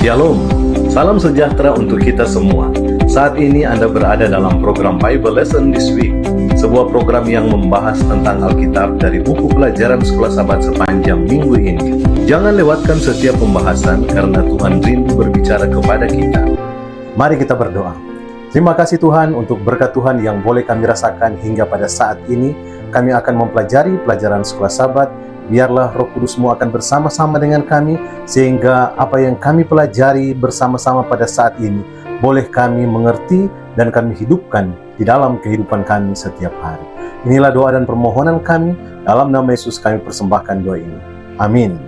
Shalom, salam sejahtera untuk kita semua. Saat ini Anda berada dalam program Bible Lesson This Week, sebuah program yang membahas tentang Alkitab dari buku pelajaran Sekolah Sahabat sepanjang minggu ini. Jangan lewatkan setiap pembahasan karena Tuhan rindu berbicara kepada kita. Mari kita berdoa. Terima kasih Tuhan untuk berkat Tuhan yang boleh kami rasakan hingga pada saat ini. Kami akan mempelajari pelajaran Sekolah Sahabat. Biarlah Roh Kudus-Mu akan bersama-sama dengan kami, sehingga apa yang kami pelajari bersama-sama pada saat ini boleh kami mengerti dan kami hidupkan di dalam kehidupan kami setiap hari. Inilah doa dan permohonan kami, dalam nama Yesus kami persembahkan doa ini. Amin.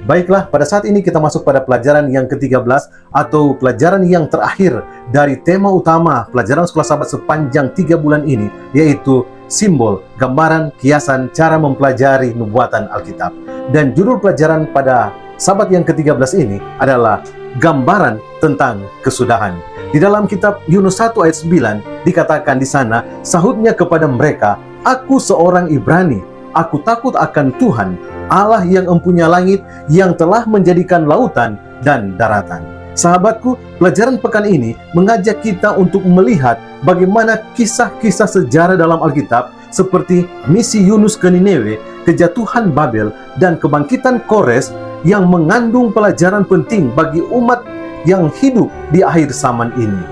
Baiklah, pada saat ini kita masuk pada pelajaran yang ke-13 atau pelajaran yang terakhir dari tema utama pelajaran Sekolah Sahabat sepanjang 3 bulan ini, yaitu simbol, gambaran, kiasan, cara mempelajari nubuatan Alkitab. Dan judul pelajaran pada Sabat yang ke-13 ini adalah gambaran tentang kesudahan. Di dalam kitab Yunus 1 ayat 9 dikatakan di sana, sahutnya kepada mereka, "Aku seorang Ibrani, aku takut akan Tuhan, Allah yang empunya langit, yang telah menjadikan lautan dan daratan." Sahabatku, pelajaran pekan ini mengajak kita untuk melihat bagaimana kisah-kisah sejarah dalam Alkitab seperti misi Yunus ke Niniwe, kejatuhan Babel, dan kebangkitan Kores yang mengandung pelajaran penting bagi umat yang hidup di akhir zaman ini.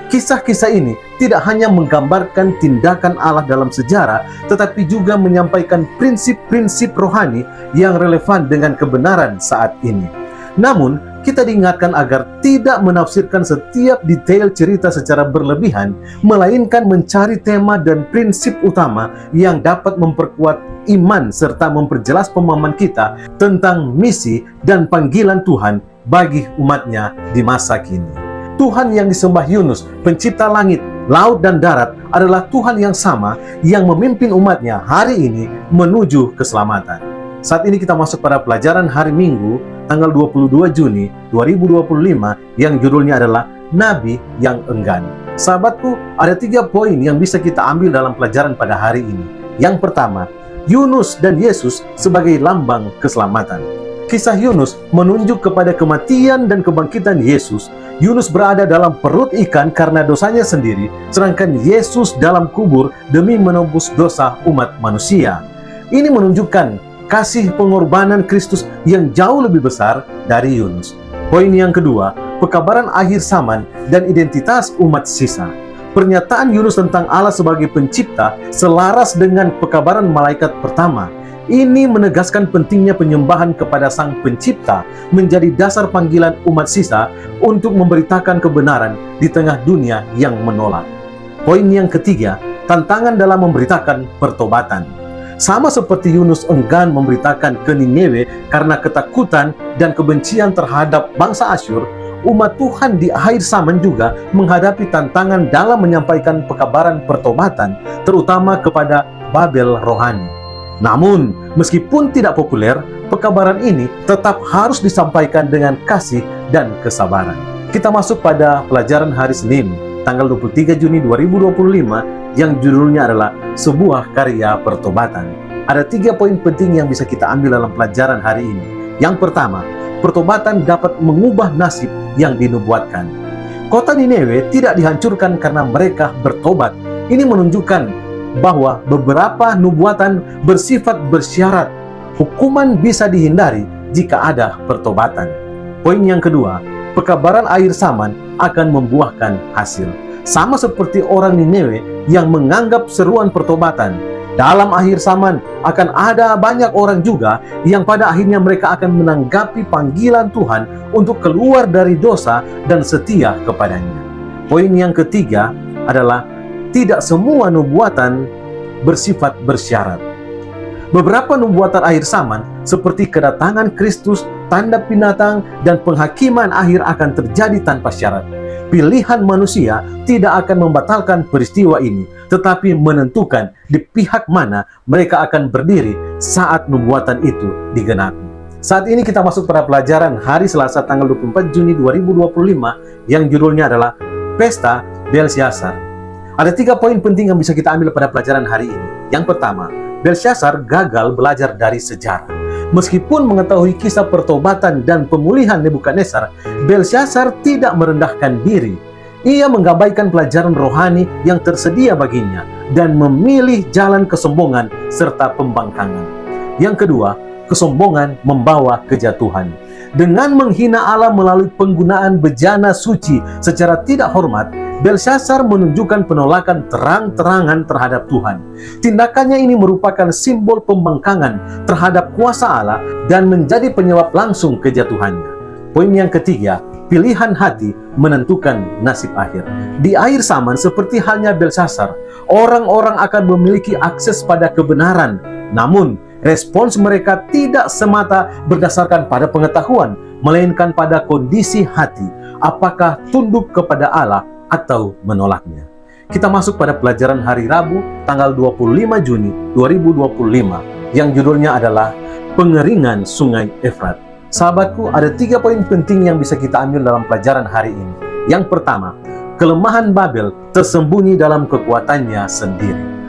Kisah-kisah ini tidak hanya menggambarkan tindakan Allah dalam sejarah, tetapi juga menyampaikan prinsip-prinsip rohani yang relevan dengan kebenaran saat ini. Namun, kita diingatkan agar tidak menafsirkan setiap detail cerita secara berlebihan, melainkan mencari tema dan prinsip utama yang dapat memperkuat iman serta memperjelas pemahaman kita tentang misi dan panggilan Tuhan bagi umatnya di masa kini. Tuhan yang disembah Yunus, pencipta langit, laut, dan darat, adalah Tuhan yang sama yang memimpin umatnya hari ini menuju keselamatan. Saat ini kita masuk pada pelajaran hari Minggu, tanggal 22 Juni 2025, yang judulnya adalah Nabi yang Enggan. Sahabatku, ada 3 poin yang bisa kita ambil dalam pelajaran pada hari ini. Yang pertama, Yunus dan Yesus sebagai lambang keselamatan. Kisah Yunus menunjuk kepada kematian dan kebangkitan Yesus. Yunus berada dalam perut ikan karena dosanya sendiri, sedangkan Yesus dalam kubur demi menebus dosa umat manusia. Ini menunjukkan kasih pengorbanan Kristus yang jauh lebih besar dari Yunus. Poin yang kedua, pekabaran akhir zaman dan identitas umat sisa. Pernyataan Yunus tentang Allah sebagai pencipta selaras dengan pekabaran malaikat pertama. Ini menegaskan pentingnya penyembahan kepada Sang Pencipta menjadi dasar panggilan umat sisa untuk memberitakan kebenaran di tengah dunia yang menolak. Poin yang ketiga, tantangan dalam memberitakan pertobatan. Sama seperti Yunus enggan memberitakan ke Niniwe karena ketakutan dan kebencian terhadap bangsa Asyur, umat Tuhan di akhir zaman juga menghadapi tantangan dalam menyampaikan pekabaran pertobatan, terutama kepada Babel rohani. Namun, meskipun tidak populer, pekabaran ini tetap harus disampaikan dengan kasih dan kesabaran. Kita masuk pada pelajaran hari Senin, tanggal 23 Juni 2025, yang judulnya adalah sebuah karya pertobatan. Ada 3 poin penting yang bisa kita ambil dalam pelajaran hari ini. Yang pertama, pertobatan dapat mengubah nasib yang dinubuatkan. Kota Niniwe tidak dihancurkan karena mereka bertobat. Ini menunjukkan bahwa beberapa nubuatan bersifat bersyarat. Hukuman bisa dihindari jika ada pertobatan. Poin yang kedua, pekabaran akhir zaman akan membuahkan hasil. Sama seperti orang Niniwe yang menganggap seruan pertobatan. Dalam akhir zaman akan ada banyak orang juga yang pada akhirnya mereka akan menanggapi panggilan Tuhan untuk keluar dari dosa dan setia kepadanya. Poin yang ketiga adalah tidak semua nubuatan bersifat bersyarat. Beberapa nubuatan akhir zaman seperti kedatangan Kristus, tanda binatang, dan penghakiman akhir akan terjadi tanpa syarat. Pilihan manusia tidak akan membatalkan peristiwa ini, tetapi menentukan di pihak mana mereka akan berdiri saat nubuatan itu digenapi. Saat ini kita masuk pada pelajaran hari Selasa tanggal 24 Juni 2025 yang judulnya adalah Pesta Belsyazar. Ada 3 poin penting yang bisa kita ambil pada pelajaran hari ini. Yang pertama, Belsyazar gagal belajar dari sejarah. Meskipun mengetahui kisah pertobatan dan pemulihan Nebukadnezar, Belsyazar tidak merendahkan diri. Ia mengabaikan pelajaran rohani yang tersedia baginya dan memilih jalan kesombongan serta pembangkangan. Yang kedua, kesombongan membawa kejatuhan. Dengan menghina Allah melalui penggunaan bejana suci secara tidak hormat, Belsyazar menunjukkan penolakan terang-terangan terhadap Tuhan. Tindakannya ini merupakan simbol pembangkangan terhadap kuasa Allah dan menjadi penyebab langsung kejatuhannya. Poin yang ketiga, pilihan hati menentukan nasib akhir. Di akhir zaman, seperti halnya Belsyazar, orang-orang akan memiliki akses pada kebenaran. Namun, respons mereka tidak semata berdasarkan pada pengetahuan, melainkan pada kondisi hati. Apakah tunduk kepada Allah atau menolaknya? Kita masuk pada pelajaran hari Rabu, tanggal 25 Juni 2025, yang judulnya adalah Pengeringan Sungai Efrat. Sahabatku, ada 3 poin penting yang bisa kita ambil dalam pelajaran hari ini. Yang pertama, kelemahan Babel tersembunyi dalam kekuatannya sendiri.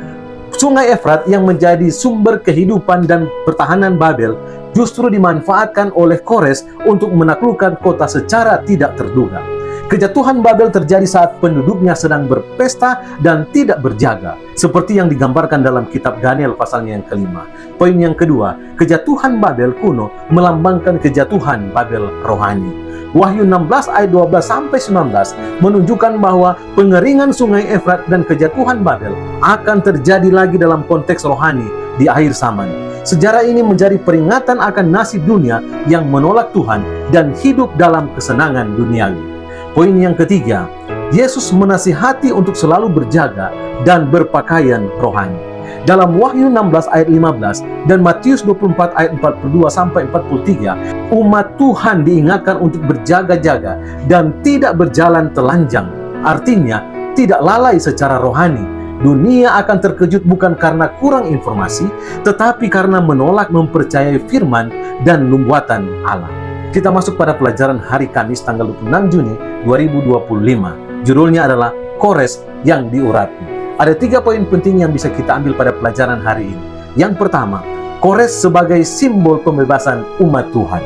Sungai Efrat yang menjadi sumber kehidupan dan pertahanan Babel justru dimanfaatkan oleh Kores untuk menaklukkan kota secara tidak terduga. Kejatuhan Babel terjadi saat penduduknya sedang berpesta dan tidak berjaga, seperti yang digambarkan dalam kitab Daniel pasalnya yang kelima. Poin yang kedua, kejatuhan Babel kuno melambangkan kejatuhan Babel rohani. Wahyu 16 ayat 12-19 menunjukkan bahwa pengeringan sungai Efrat dan kejatuhan Babel akan terjadi lagi dalam konteks rohani di akhir zaman. Sejarah ini menjadi peringatan akan nasib dunia yang menolak Tuhan dan hidup dalam kesenangan duniawi. Poin yang ketiga, Yesus menasihati untuk selalu berjaga dan berpakaian rohani. Dalam Wahyu 16 ayat 15 dan Matius 24 ayat 42-43, umat Tuhan diingatkan untuk berjaga-jaga dan tidak berjalan telanjang. Artinya, tidak lalai secara rohani. Dunia akan terkejut bukan karena kurang informasi, tetapi karena menolak mempercayai firman dan nubuatan Allah. Kita masuk pada pelajaran hari Kamis tanggal 26 Juni 2025. Judulnya adalah Kores yang diurapi. Ada 3 poin penting yang bisa kita ambil pada pelajaran hari ini. Yang pertama, Kores sebagai simbol pembebasan umat Tuhan.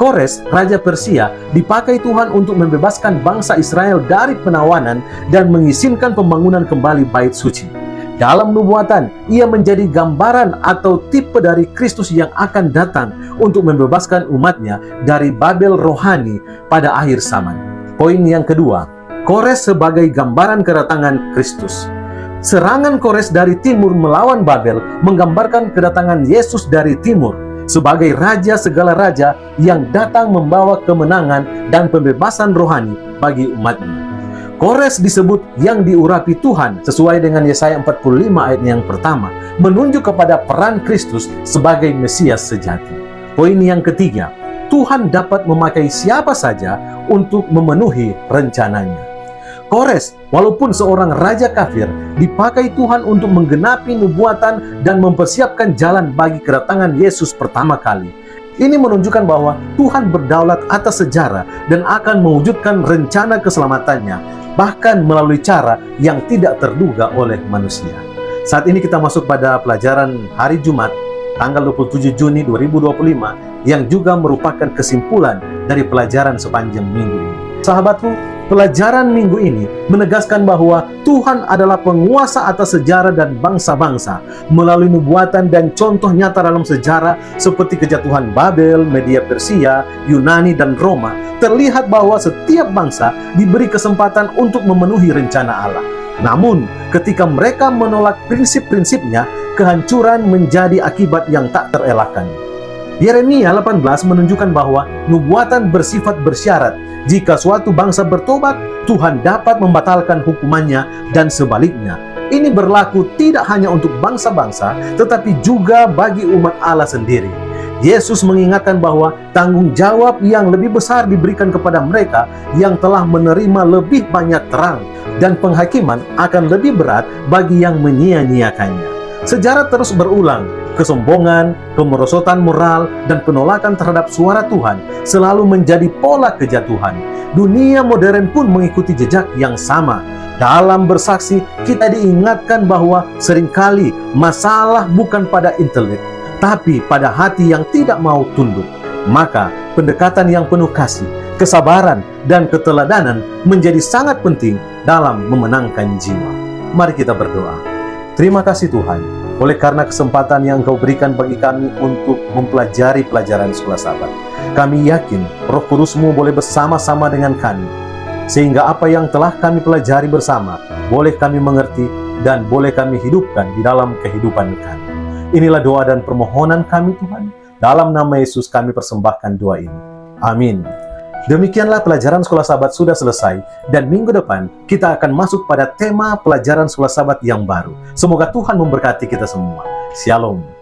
Kores, Raja Persia, dipakai Tuhan untuk membebaskan bangsa Israel dari penawanan dan mengizinkan pembangunan kembali bait suci. Dalam nubuatan, ia menjadi gambaran atau tipe dari Kristus yang akan datang untuk membebaskan umatnya dari Babel rohani pada akhir zaman. Poin yang kedua, Kores sebagai gambaran kedatangan Kristus. Serangan Kores dari timur melawan Babel menggambarkan kedatangan Yesus dari timur sebagai raja segala raja yang datang membawa kemenangan dan pembebasan rohani bagi umatnya. Kores disebut yang diurapi Tuhan sesuai dengan Yesaya 45 ayat yang pertama, menunjuk kepada peran Kristus sebagai Mesias sejati. Poin yang ketiga, Tuhan dapat memakai siapa saja untuk memenuhi rencananya. Kores, walaupun seorang raja kafir, dipakai Tuhan untuk menggenapi nubuatan dan mempersiapkan jalan bagi kedatangan Yesus pertama kali. Ini menunjukkan bahwa Tuhan berdaulat atas sejarah dan akan mewujudkan rencana keselamatannya, bahkan melalui cara yang tidak terduga oleh manusia. Saat ini kita masuk pada pelajaran hari Jumat, tanggal 27 Juni 2025, yang juga merupakan kesimpulan dari pelajaran sepanjang minggu ini. Sahabatku, pelajaran minggu ini menegaskan bahwa Tuhan adalah penguasa atas sejarah dan bangsa-bangsa melalui nubuatan dan contoh nyata dalam sejarah seperti kejatuhan Babel, Media Persia, Yunani, dan Roma. Terlihat bahwa setiap bangsa diberi kesempatan untuk memenuhi rencana Allah. Namun, ketika mereka menolak prinsip-prinsipnya, kehancuran menjadi akibat yang tak terelakkan. Yeremia 18 menunjukkan bahwa nubuatan bersifat bersyarat. Jika suatu bangsa bertobat, Tuhan dapat membatalkan hukumannya dan sebaliknya. Ini berlaku tidak hanya untuk bangsa-bangsa, tetapi juga bagi umat Allah sendiri. Yesus mengingatkan bahwa tanggung jawab yang lebih besar diberikan kepada mereka yang telah menerima lebih banyak terang, dan penghakiman akan lebih berat bagi yang menyia-nyiakannya. Sejarah terus berulang. Kesombongan, kemerosotan moral, dan penolakan terhadap suara Tuhan selalu menjadi pola kejatuhan. Dunia modern pun mengikuti jejak yang sama. Dalam bersaksi, kita diingatkan bahwa seringkali masalah bukan pada intelek, tapi pada hati yang tidak mau tunduk. Maka pendekatan yang penuh kasih, kesabaran, dan keteladanan menjadi sangat penting dalam memenangkan jiwa. Mari kita berdoa. Terima kasih Tuhan, oleh karena kesempatan yang Engkau berikan bagi kami untuk mempelajari pelajaran Sekolah Sabat. Kami yakin Roh Kudus-Mu boleh bersama-sama dengan kami, sehingga apa yang telah kami pelajari bersama boleh kami mengerti dan boleh kami hidupkan di dalam kehidupan kami. Inilah doa dan permohonan kami Tuhan. Dalam nama Yesus kami persembahkan doa ini. Amin. Demikianlah pelajaran Sekolah Sabat sudah selesai, dan minggu depan kita akan masuk pada tema pelajaran Sekolah Sabat yang baru. Semoga Tuhan memberkati kita semua. Shalom.